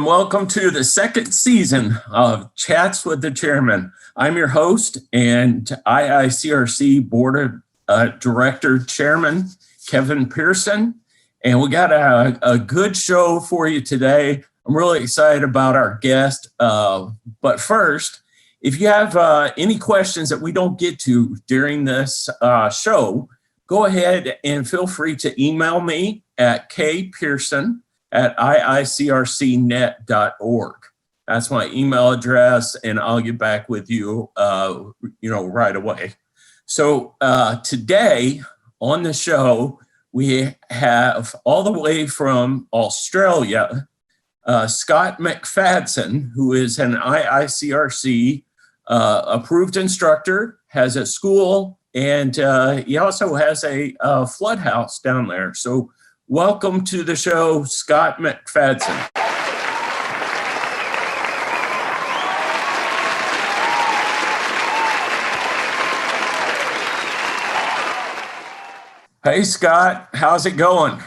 welcome to the second season of Chats with the Chairman. I'm your host and IICRC Board of Director Chairman, Kevin Pearson, and we got a good show for you today. I'm really excited about our guest, but first, if you have any questions that we don't get to during this show, go ahead and feel free to email me at kpearson@iicrcnet.org. That's my email address, and I'll get back with you, right away. So today on the show, we have all the way from Australia, Scott McFadzen, who is an IICRC approved instructor, has a school, and he also has a flood house down there. So welcome to the show, Scott McFadzen. Hey, Scott, how's it going?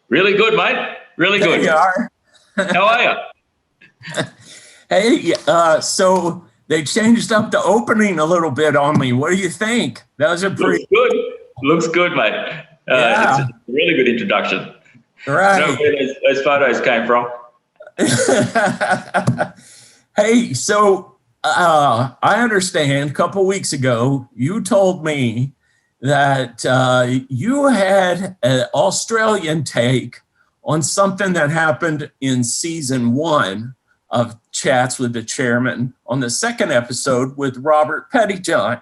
Really good, mate. Really good. There you are. How are you? Hey, so they changed up the opening a little bit on me. What do you think? That was a pretty good. Looks good, mate. Yeah. It's a really good introduction. Right. I don't know where those photos came from. Hey, so I understand a couple weeks ago you told me that you had an Australian take on something that happened in season 1 of Chats with the Chairman on the second episode with Robert Pettyjohn.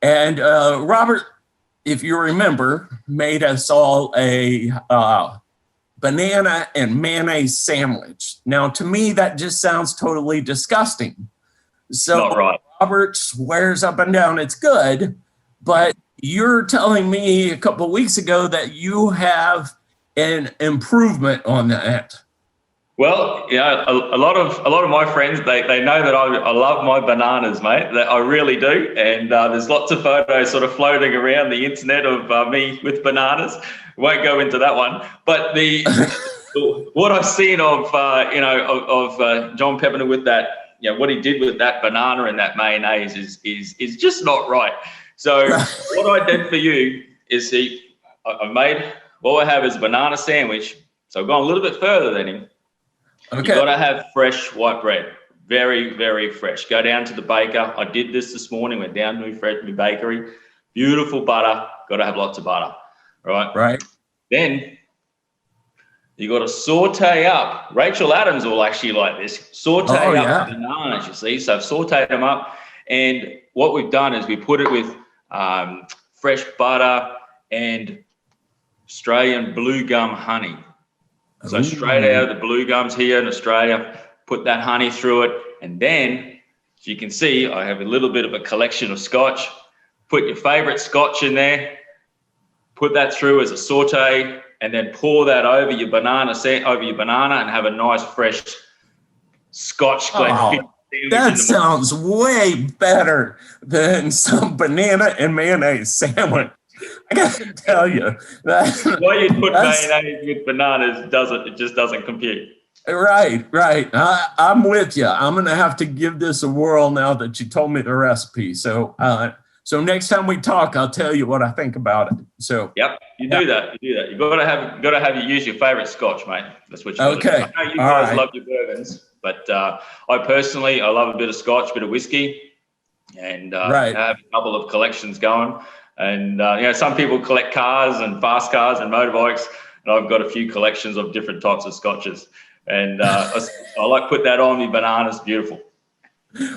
And Robert, if you remember, made us all a banana and mayonnaise sandwich. Now, to me, that just sounds totally disgusting. So Not right. Robert swears up and down it's good, but you're telling me a couple of weeks ago that you have an improvement on that. Well, yeah, a lot of my friends, they know that I love my bananas, mate. That I really do. And there's lots of photos sort of floating around the internet of me with bananas. Won't go into that one. But what I've seen of John Pepperner with that, what he did with that banana and that mayonnaise is just not right. So what I did for you is I made what I have is a banana sandwich. So I've gone a little bit further than him. Okay. You've got to have fresh white bread. Very, very fresh. Go down to the baker. I did this morning. Went down to my bakery. Beautiful butter. Got to have lots of butter. Right. Then you got to saute up. Rachel Adams will actually like this. Saute up the bananas, you see. So I've sauteed them up. And what we've done is we put it with fresh butter and Australian blue gum honey. So straight out of the blue gums here in Australia, put that honey through it. And then, as you can see, I have a little bit of a collection of scotch. Put your favorite scotch in there, put that through as a saute, and then pour that over your banana and have a nice fresh scotch Glenfiddich. That sounds way better than some banana and mayonnaise sandwich. I got to tell you that why you put mayonnaise with bananas just doesn't compute. Right. I'm with you. I'm going to have to give this a whirl now that you told me the recipe. So next time we talk, I'll tell you what I think about it. So yep, you do that. You got to have you use your favorite scotch, mate. That's what you. Okay. I know you guys love your bourbons, but I love a bit of scotch, a bit of whiskey, and I have a couple of collections going. And some people collect cars and fast cars and motorbikes, and I've got a few collections of different types of scotches. And I like put that on me. Bananas, beautiful.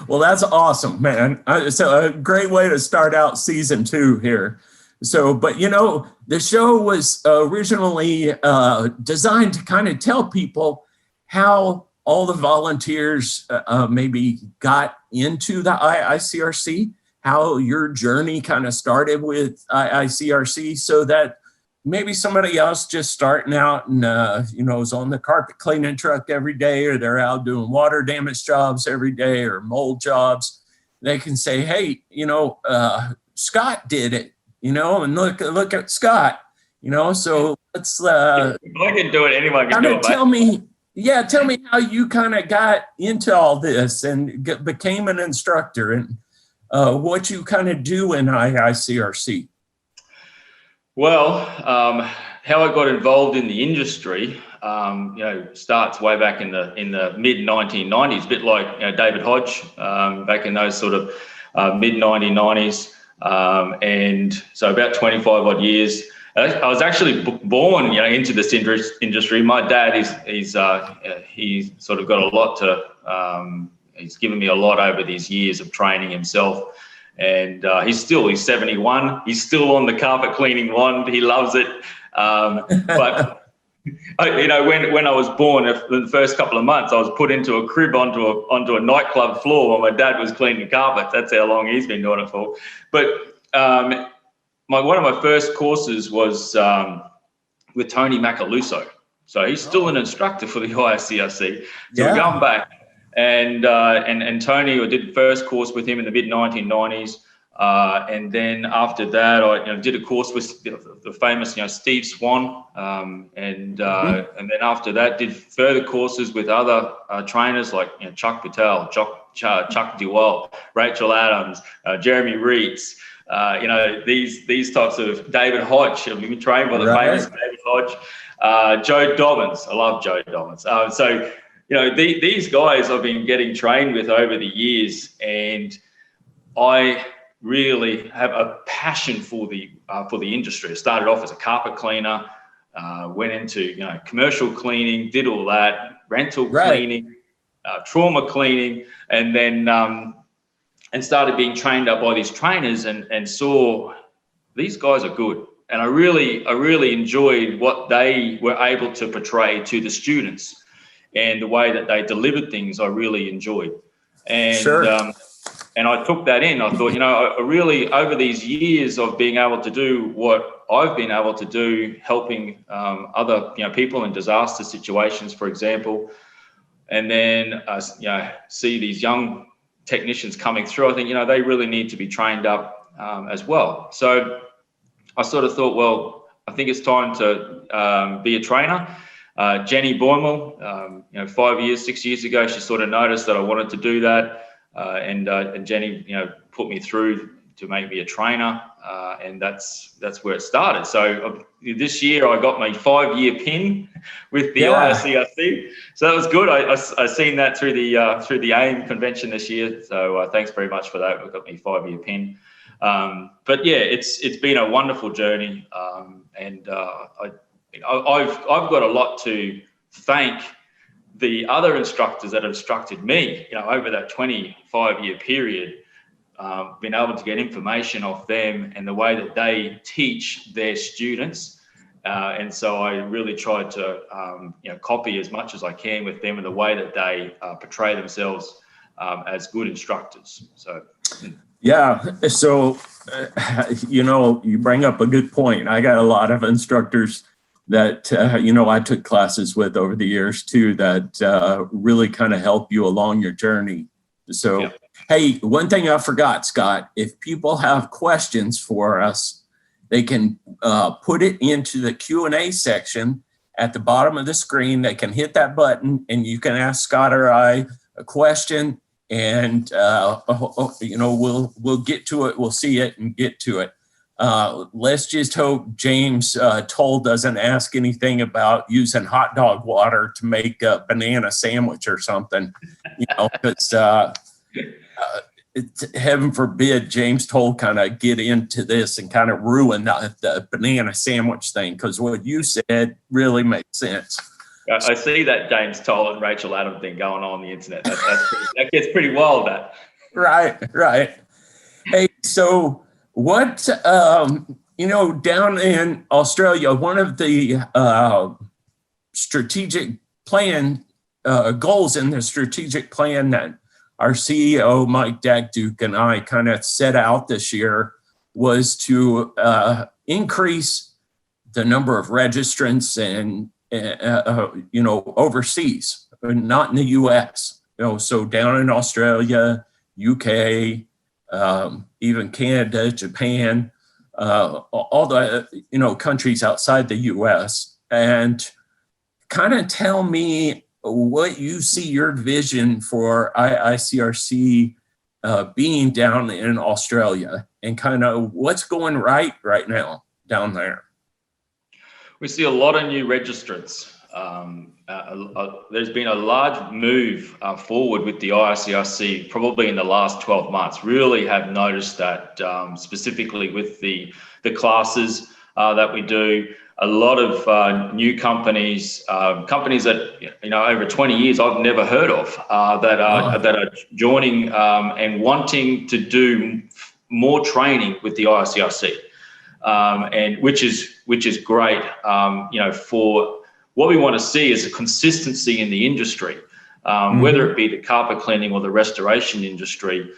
Well, that's awesome, man. So a great way to start out season 2 here. So, but the show was originally designed to kind of tell people how all the volunteers maybe got into the IICRC, how your journey kind of started with IICRC, so that maybe somebody else just starting out and, is on the carpet cleaning truck every day, or they're out doing water damage jobs every day or mold jobs. They can say, hey, Scott did it, and look at Scott, so let's. If I can do it, anyone can do it. Tell me, Yeah, tell me how you kind of got into all this and became an instructor, and what you kind of do in IICRC. Well, how I got involved in the industry, starts way back in the mid 1990s, a bit like David Hodge, back in those sort of mid 1990s, and so about 25 odd years. I was actually born, into this industry. My dad he's sort of got a lot to. He's given me a lot over these years of training himself, and he's 71. He's still on the carpet cleaning wand. He loves it. But when I was born, the first couple of months, I was put into a crib onto a nightclub floor while my dad was cleaning carpets. That's how long he's been doing it for. But one of my first courses was with Tony Macaluso. So he's still an instructor for the IICRC. So we're going back, and Tony, I did the first course with him in the mid 1990s, and then after that, I did a course with the famous Steve Swan, and then after that, did further courses with other trainers like Chuck Patel, Chuck DeWalt, Rachel Adams, Jeremy Reitz. These types of David Hodge. I've been trained by the famous David Hodge, Joe Dobbins. I love Joe Dobbins. These guys I've been getting trained with over the years, and I really have a passion for the industry. I started off as a carpet cleaner, went into commercial cleaning, did all that, rental cleaning, trauma cleaning, and then and started being trained up by these trainers, and saw these guys are good. And I really enjoyed what they were able to portray to the students, and the way that they delivered things I really enjoyed. And and I took that in. I thought, I really, over these years of being able to do what I've been able to do, helping other people in disaster situations, for example, and then see these young technicians coming through, I think they really need to be trained up as well. So I sort of thought, well, I think it's time to be a trainer. Jenny Boimel, 6 years ago, she sort of noticed that I wanted to do that, and Jenny, put me through to make me a trainer, and that's where it started. So this year I got my 5-year pin with the IICRC, so that was good. I seen that through the AIM convention this year. So thanks very much for that. We got me 5-year pin. But yeah, it's been a wonderful journey, and I've got a lot to thank the other instructors that have instructed me, over that 25-year period. Been able to get information off them and the way that they teach their students, and so I really tried to copy as much as I can with them and the way that they portray themselves as good instructors. So yeah, so you bring up a good point. I got a lot of instructors that I took classes with over the years too, that really kind of help you along your journey. So yeah. Hey, one thing I forgot, Scott, if people have questions for us, they can put it into the Q&A section at the bottom of the screen. They can hit that button and you can ask Scott or I a question, and we'll get to it. We'll see it and get to it. Let's just hope James Toll doesn't ask anything about using hot dog water to make a banana sandwich or something, because heaven forbid James Toll kind of get into this and kind of ruin the banana sandwich thing, because what you said really makes sense. I see that James Toll and Rachel Adams thing going on the internet. That gets pretty wild, that. Right. Hey, so what, down in Australia, one of the strategic plan goals in the strategic plan that our CEO, Mike Dakduke, and I kind of set out this year was to increase the number of registrants and, overseas, not in the U.S. So down in Australia, UK, even Canada, Japan, all the, countries outside the U.S. And kind of tell me what you see your vision for IICRC being down in Australia, and kind of what's going right now down there. We see a lot of new registrants. There's been a large move forward with the IICRC probably in the last 12 months. Really have noticed that specifically with the classes that we do. A lot of new companies that, over 20 years I've never heard of that are joining and wanting to do more training with the IICRC, and which is great. For what we want to see is a consistency in the industry, whether it be the carpet cleaning or the restoration industry.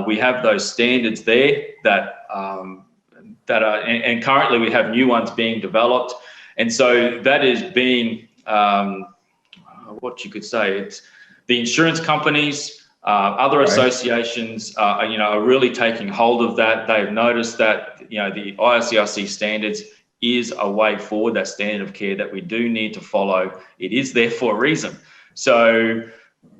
We have those standards there that are, and currently we have new ones being developed. And so that is being, what you could say, it's the insurance companies, other associations, are really taking hold of that. They've noticed that, the IICRC standards is a way forward, that standard of care that we do need to follow. It is there for a reason. So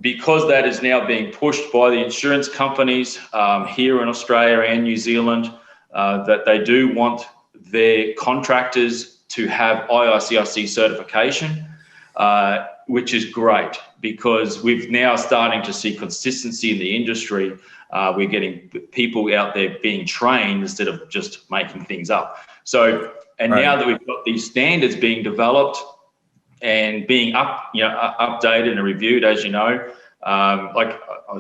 because that is now being pushed by the insurance companies here in Australia and New Zealand, that they do want their contractors to have IICRC certification, which is great because we've now starting to see consistency in the industry. We're getting people out there being trained instead of just making things up. So, and now that we've got these standards being developed and being updated and reviewed, as you know, like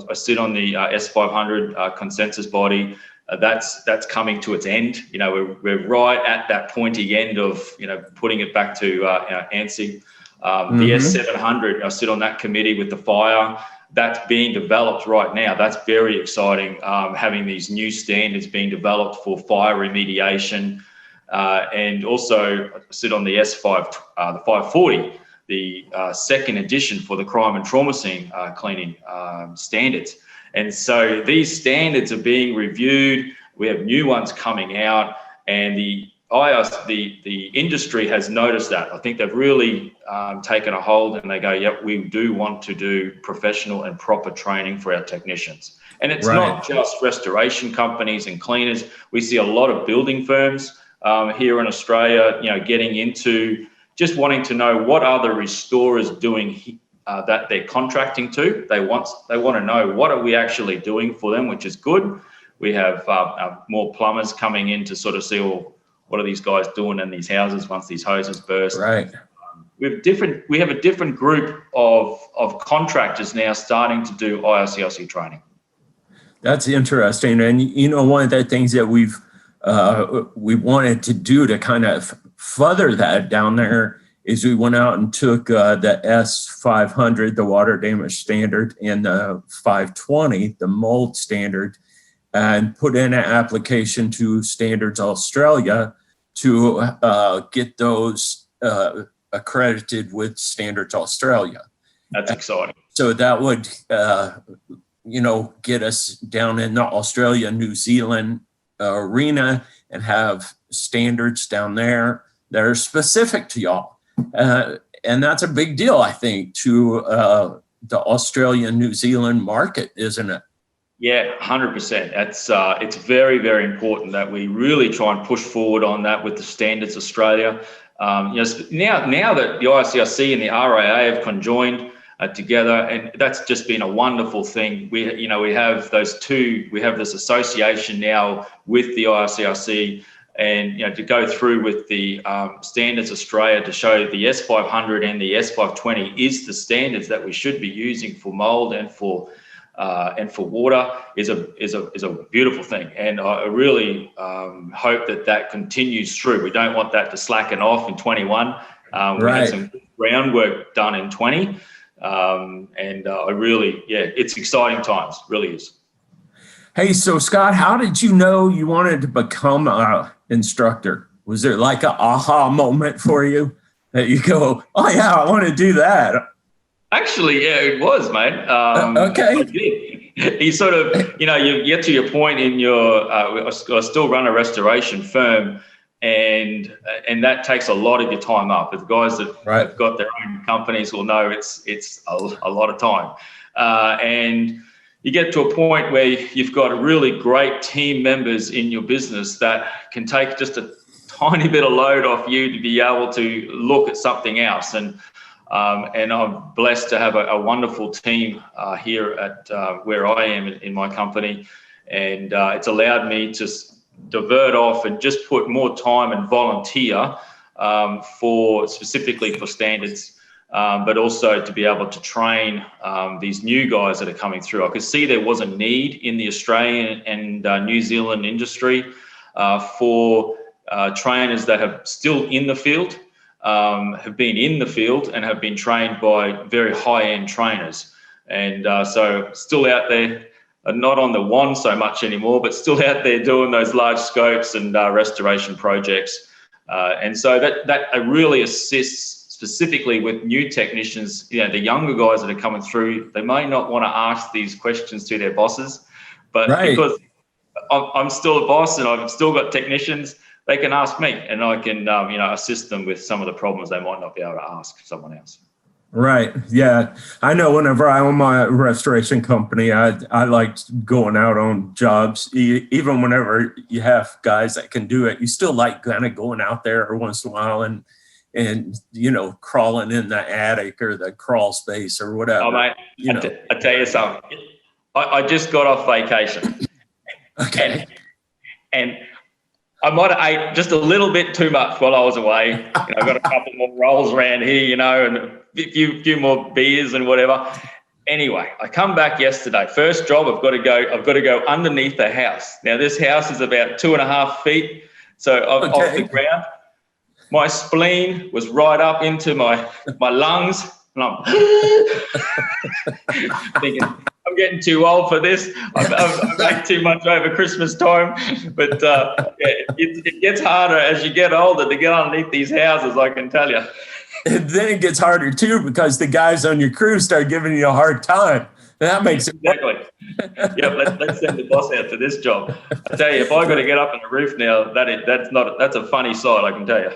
I sit on the S500 consensus body. That's coming to its end. We're right at that pointy end of putting it back to ANSI. The S700, I sit on that committee with the fire. That's being developed right now. That's very exciting. Having these new standards being developed for fire remediation, and also sit on the S5, the 540, the second edition for the crime and trauma scene cleaning standards. And so these standards are being reviewed. We have new ones coming out, and the industry has noticed that. I think they've really taken a hold, and they go, yep, we do want to do professional and proper training for our technicians. And it's not just restoration companies and cleaners. We see a lot of building firms here in Australia, getting into just wanting to know what are the restorers doing that they're contracting to. They want to know what are we actually doing for them, which is good. We have more plumbers coming in to sort of see, well, what are these guys doing in these houses once these hoses burst? Right. We have a different group of contractors now starting to do IICRC training. That's interesting, and one of the things that we wanted to do to kind of further that down there is we went out and took the S500, the water damage standard, and the 520, the mold standard, and put in an application to Standards Australia to get those accredited with Standards Australia. That's exciting. So that would, get us down in the Australia, New Zealand arena and have standards down there that are specific to y'all. And that's a big deal, I think, to the Australian, New Zealand market, isn't it? Yeah, 100%. It's very, very important that we really try and push forward on that with the Standards Australia. Now that the IICRC and the RIA have conjoined together, and that's just been a wonderful thing. We have those two. We have this association now with the IICRC, and to go through with the Standards Australia to show the S500 and the S520 is the standards that we should be using for mold and for water is a beautiful thing, and I really hope that continues through. We don't want that to slacken off in 21. We had some groundwork done in 20, and I really, it's exciting times, really is. Hey, so Scott, how did you know you wanted to become an instructor? Was there like an aha moment for you that you go, oh yeah, I want to do that? Actually, yeah, it was, mate. Okay. I did. You sort of, you get to your point in your, I still run a restoration firm, and that takes a lot of your time up. But the guys that have got their own companies will know it's a lot of time, and you get to a point where you've got really great team members in your business that can take just a tiny bit of load off you to be able to look at something else. And I'm blessed to have a wonderful team here at where I am in my company, and it's allowed me to divert off and just put more time and volunteer specifically for standards. But also to be able to train these new guys that are coming through. I could see there was a need in the Australian and New Zealand industry for trainers that have still in the field, have been in the field and have been trained by very high-end trainers. And so still out there, not on the wand so much anymore, but still out there doing those large scopes and restoration projects. And so that really assists specifically with new technicians. You know, the younger guys that are coming through, they may not want to ask these questions to their bosses, but because I'm still a boss and I've still got technicians, they can ask me, and I can assist them with some of the problems they might not be able to ask someone else. Right. Yeah. I know whenever I own my restoration company, I liked going out on jobs. Even whenever you have guys that can do it, you still like kind of going out there every once in a while and crawling in the attic or the crawl space or whatever. Oh, mate, I tell you something. I just got off vacation. Okay. And I might have ate just a little bit too much while I was away. I got a couple more rolls around here, and a few more beers and whatever. Anyway, I come back yesterday. First job, I've got to go underneath the house. Now, this house is about 2.5 feet, so off the ground. My spleen was right up into my lungs, and I'm thinking, I'm getting too old for this. I've ate too much over Christmas time. But it gets harder as you get older to get underneath these houses, I can tell you. And then it gets harder, too, because the guys on your crew start giving you a hard time. That makes it exactly. Yeah, let's send the boss out to this job. I tell you, if I got to get up on the roof now, that's a funny sight, I can tell you.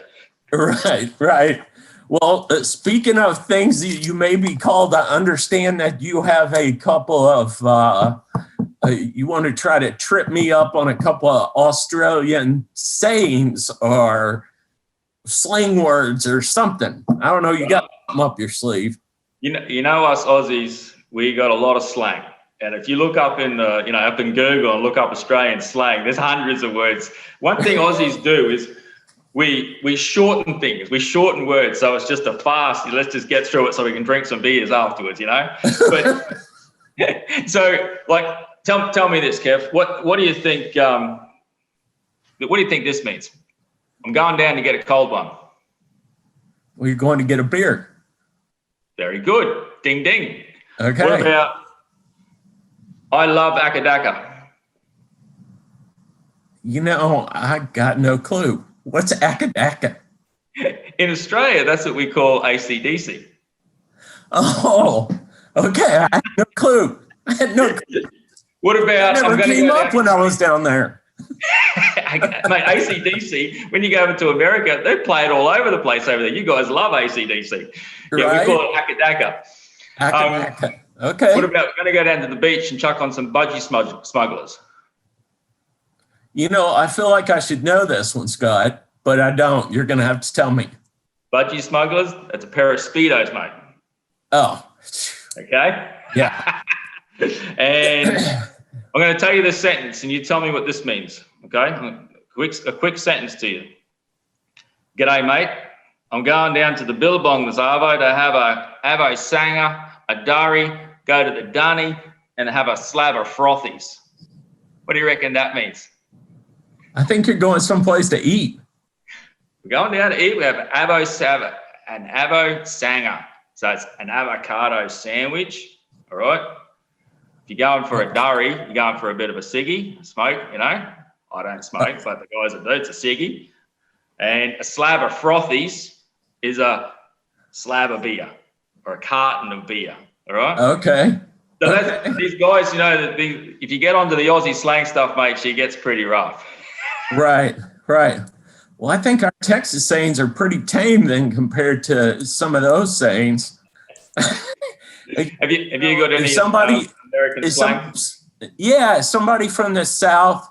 Right. Well, speaking of things you may be called, to understand that you have a couple of, you want to try to trip me up on a couple of Australian sayings or slang words or something. I don't know, you got them up your sleeve. You know us Aussies, we got a lot of slang. And if you look up in up in Google and look up Australian slang, there's hundreds of words. One thing Aussies do is we shorten things, we shorten words, so it's just a fast, let's just get through it so we can drink some beers afterwards, But so, like, tell me this, Kev. What do you think? What do you think this means? I'm going down to get a cold one. Well, you're going to get a beer. Very good. Ding ding. Okay. What about I love Akadaka? I got no clue. What's Akadaka? In Australia, that's what we call ACDC. Oh, okay. I had no clue. What about? I never came up when I was down there. Mate, ACDC, when you go over to America, they play it all over the place over there. You guys love ACDC. Yeah, we call it Akadaka. Akadaka. Okay. What about we're going to go down to the beach and chuck on some budgie smugglers? I feel like I should know this one, Scott, but I don't. You're going to have to tell me. Budgie smugglers, that's a pair of Speedos, mate. Oh. Okay? Yeah. And I'm going to tell you this sentence, and you tell me what this means, okay? A quick sentence to you. G'day, mate. I'm going down to the Billabong this arvo to have a sanger, a durry, go to the dunny, and have a slab of frothies. What do you reckon that means? I think you're going someplace to eat. We're going down to eat. We have an avo sanger. So it's an avocado sandwich, all right? If you're going for a durry, you're going for a bit of a ciggy, smoke, I don't smoke, but the guys that do, it's a ciggy. And a slab of frothies is a slab of beer or a carton of beer, all right? Okay. So these guys, if you get onto the Aussie slang stuff, mate, she gets pretty rough. Right. Well, I think our Texas sayings are pretty tame then compared to some of those sayings. Have you got any American slang? Yeah, somebody from the South,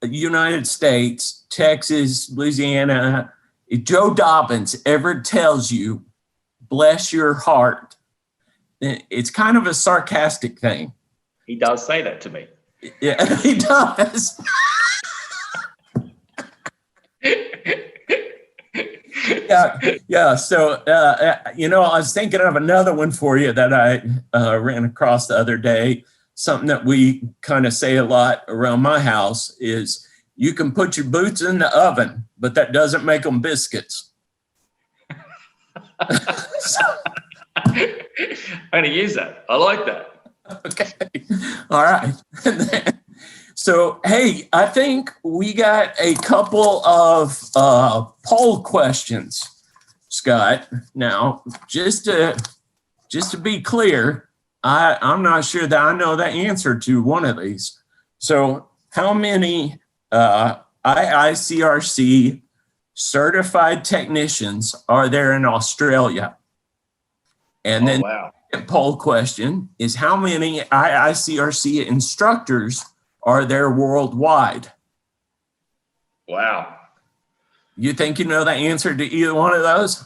United States, Texas, Louisiana, if Joe Dobbins ever tells you, bless your heart, it's kind of a sarcastic thing. He does say that to me. Yeah, he does. Yeah. So, I was thinking of another one for you that I ran across the other day. Something that we kind of say a lot around my house is, you can put your boots in the oven, but that doesn't make them biscuits. I'm going to use that. I like that. Okay. All right. So, hey, I think we got a couple of poll questions, Scott. Now, just to be clear, I'm not sure that I know the answer to one of these. So, how many IICRC certified technicians are there in Australia? And then the poll question is, how many IICRC instructors are there worldwide? Wow. You think you know the answer to either one of those?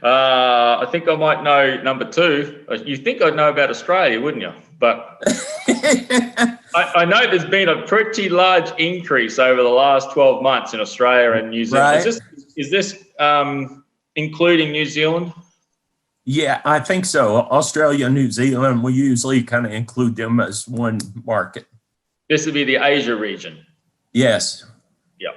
I think I might know number two. You think I'd know about Australia, wouldn't you? But I know there's been a pretty large increase over the last 12 months in Australia and New Zealand. Right. Is this including New Zealand? Yeah, I think so. Australia and New Zealand, we usually kind of include them as one market. This would be the Asia region. Yes. Yeah.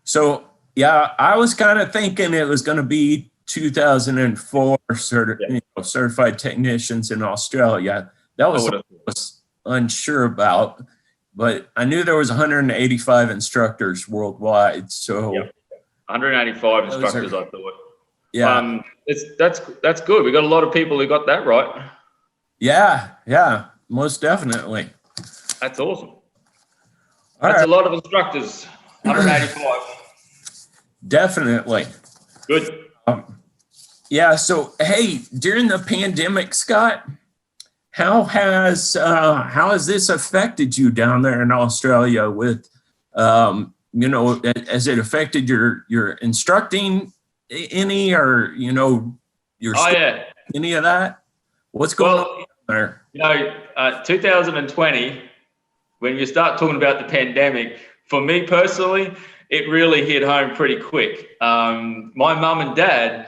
So, yeah, I was kind of thinking it was going to be 2004 certified technicians in Australia. That was what I was unsure about, but I knew there was 185 instructors worldwide. So, 185 instructors, I thought. Yeah. That's good. We got a lot of people who got that right. Yeah, most definitely. That's awesome. That's a lot of instructors. 185. Definitely. Good. Yeah. So, hey, during the pandemic, Scott, how has this affected you down there in Australia? With, has it affected your instructing any, or your any of that? What's going on there? 2020, when you start talking about the pandemic, for me personally, it really hit home pretty quick. My mum and dad,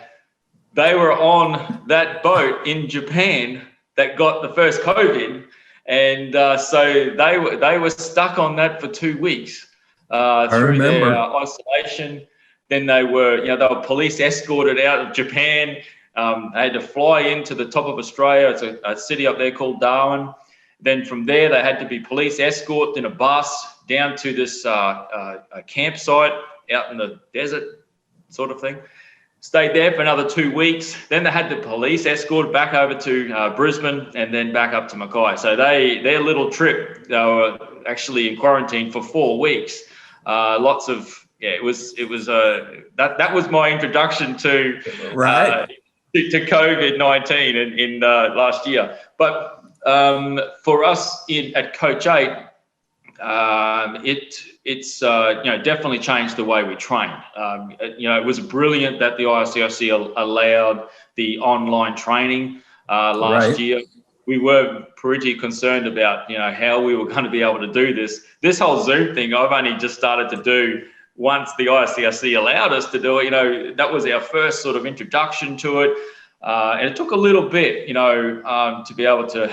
they were on that boat in Japan that got the first COVID, and so they were stuck on that for 2 weeks through their isolation. Then they were police escorted out of Japan. They had to fly into the top of Australia. It's a city up there called Darwin. Then from there, they had to be police escorted in a bus down to this a campsite out in the desert sort of thing. Stayed there for another 2 weeks. Then they had the police escorted back over to Brisbane and then back up to Mackay. So their little trip, they were actually in quarantine for 4 weeks. It was that was my introduction to COVID-19 in last year. But for us at Coach 8, it's definitely changed the way we train. It was brilliant that the IICRC allowed the online training last year. We were pretty concerned about how we were going to be able to do this. This whole Zoom thing, I've only just started to do once the IICRC allowed us to do it. That was our first sort of introduction to it, and it took a little bit, to be able to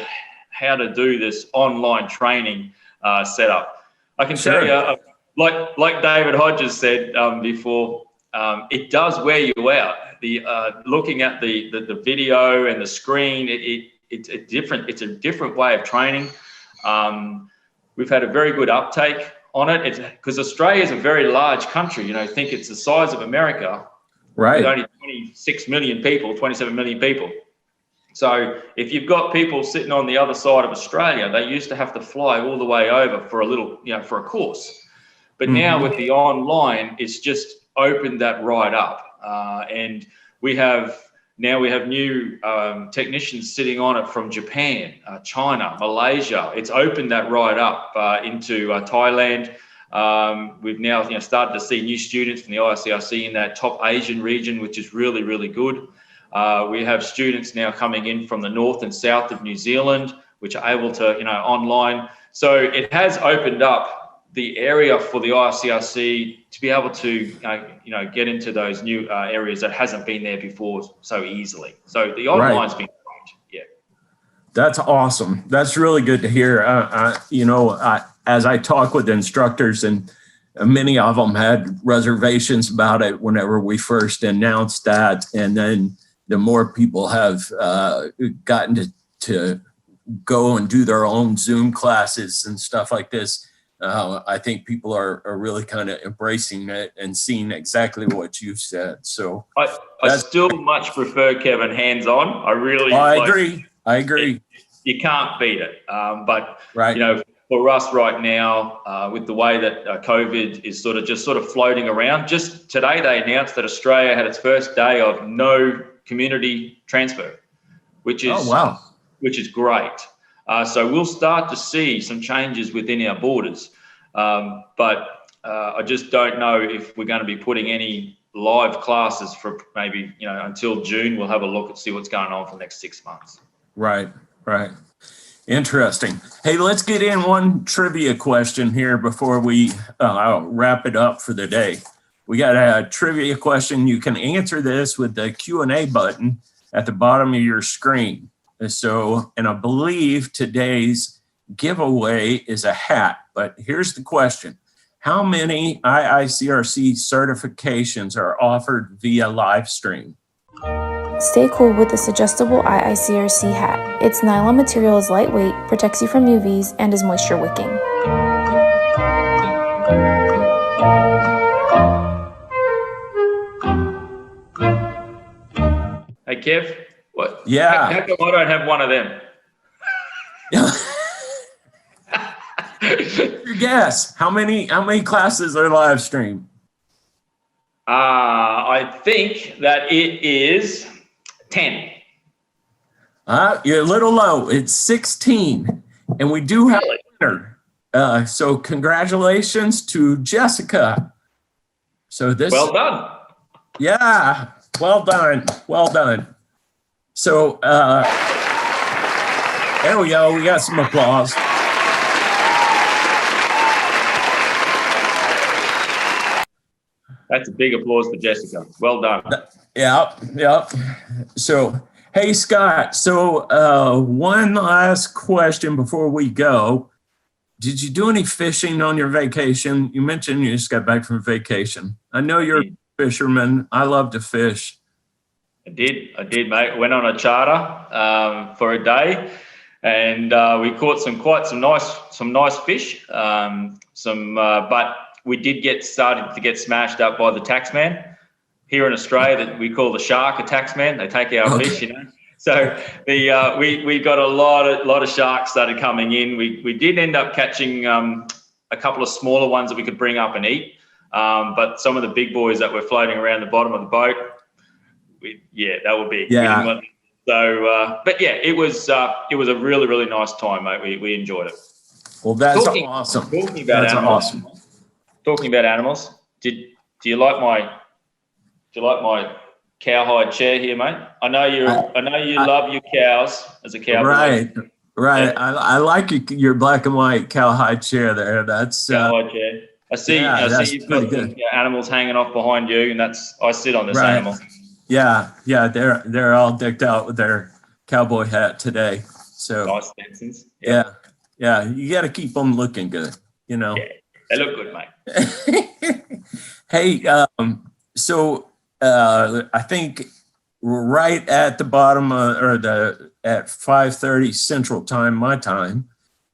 how to do this online training setup. I can tell you, like David Hodges said before, it does wear you out. Looking at the video and the screen, it's a different way of training. We've had a very good uptake on it. Because Australia is a very large country. Think it's the size of America, right? With only 26 million people, 27 million people. So if you've got people sitting on the other side of Australia, they used to have to fly all the way over for a little, for a course. But now with the online, it's just opened that right up. And we have new technicians sitting on it from Japan, China, Malaysia. It's opened that right up into Thailand. We've now started to see new students from the IICRC in that top Asian region, which is really, really good. We have students now coming in from the north and south of New Zealand, which are able to, online. So it has opened up the area for the IICRC to be able to, get into those new areas that hasn't been there before so easily. So the online's been great. Yeah. That's awesome. That's really good to hear. As I talk with instructors, and many of them had reservations about it whenever we first announced that. And then the more people have gotten to go and do their own Zoom classes and stuff like this, I think people are really kind of embracing it and seeing exactly what you said. So I still much prefer, Kevin, hands-on. I agree. You can't beat it. But for us right now, with the way that COVID is sort of floating around, just today they announced that Australia had its first day of no community transfer, which is great. So we'll start to see some changes within our borders. But I just don't know if we're going to be putting any live classes for maybe, until June. We'll have a look and see what's going on for the next 6 months. Right. Interesting. Hey, let's get in one trivia question here before we wrap it up for the day. We got a trivia question. You can answer this with the Q&A button at the bottom of your screen. So, and I believe today's giveaway is a hat, but here's the question. How many IICRC certifications are offered via live stream? Stay cool with this adjustable IICRC hat. Its nylon material is lightweight, protects you from UVs, and is moisture wicking. Hey, Kev. What? Yeah. How come I don't have one of them? Your guess. How many classes are live streamed? I think that it is 10. You're a little low. It's 16. And we do have a winner. So congratulations to Jessica. So this. Well done. Yeah. Well done. So there we go. We got some applause. That's a big applause for Jessica. Well done. Yep. So, hey, Scott. So one last question before we go. Did you do any fishing on your vacation? You mentioned you just got back from vacation. I know you're a fisherman. I love to fish. I did, mate. Went on a charter for a day, and we caught some nice fish. But we did started to get smashed up by the taxman here in Australia that we call the shark, a taxman. They take our fish, So we got a lot of sharks started coming in. We did end up catching a couple of smaller ones that we could bring up and eat. But some of the big boys that were floating around the bottom of the boat, that would be. Yeah. So, but yeah, it was a really, really nice time, mate. We enjoyed it. Well, that's awesome. Talking about animals. Do you like my cowhide chair here, mate? I know you love your cows as a cowboy. Right. Yeah. I like your black and white cowhide chair there. That's cowhide chair. I see you've got some animals hanging off behind you, and I sit on this animal. Yeah, they're all decked out with their cowboy hat today. So nice Stensons. Yeah, you got to keep them looking good, Yeah, they look good, mate. Hey, so I think we're right at the bottom at 5:30 Central Time, my time.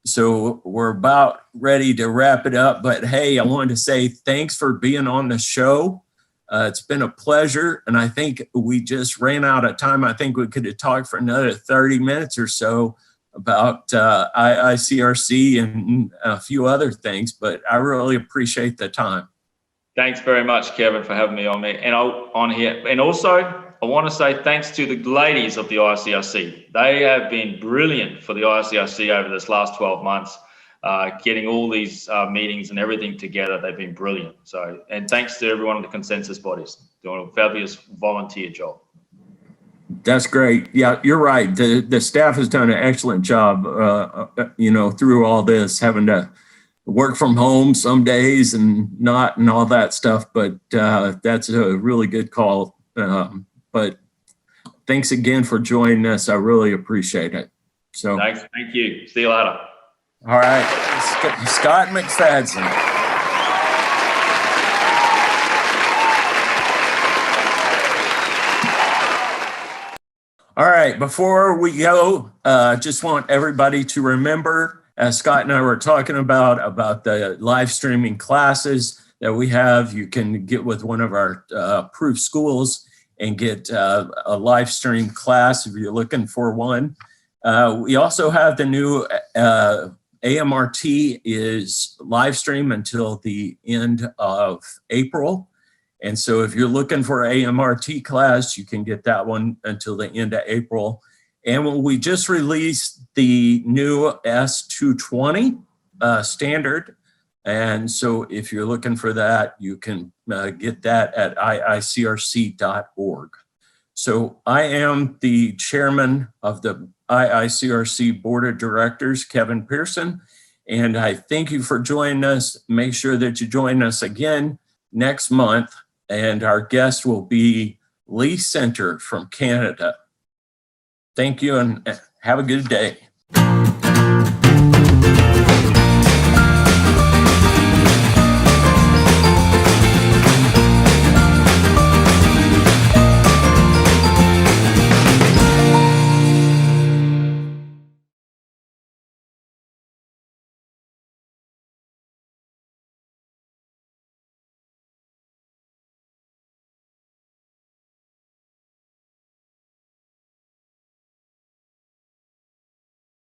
So we're about ready to wrap it up. But hey, I wanted to say thanks for being on the show. It's been a pleasure, and I think we just ran out of time. I think we could have talked for another 30 minutes or so, about IICRC and a few other things, but I really appreciate the time. Thanks very much, Kevin, for having me on here. And also, I want to say thanks to the ladies of the IICRC. They have been brilliant for the IICRC over this last 12 months, getting all these meetings and everything together. They've been brilliant. So, and thanks to everyone in the consensus bodies doing a fabulous volunteer job. That's great. Yeah, you're right. The staff has done an excellent job, through all this, having to work from home some days and not and all that stuff. But that's a really good call. But thanks again for joining us. I really appreciate it. So thanks. Thank you. See you later. All right. Scott McFadzen. All right, before we go, just want everybody to remember, as Scott and I were talking about the live streaming classes that we have. You can get with one of our approved schools and get a live stream class if you're looking for one. We also have the new AMRT is live stream until the end of April. And so if you're looking for an AMRT class, you can get that one until the end of April. And we just released the new S220 standard. And so if you're looking for that, you can get that at iicrc.org. So I am the chairman of the IICRC Board of Directors, Kevin Pearson, and I thank you for joining us. Make sure that you join us again next month. And our guest will be Lee Center from Canada. Thank you and have a good day.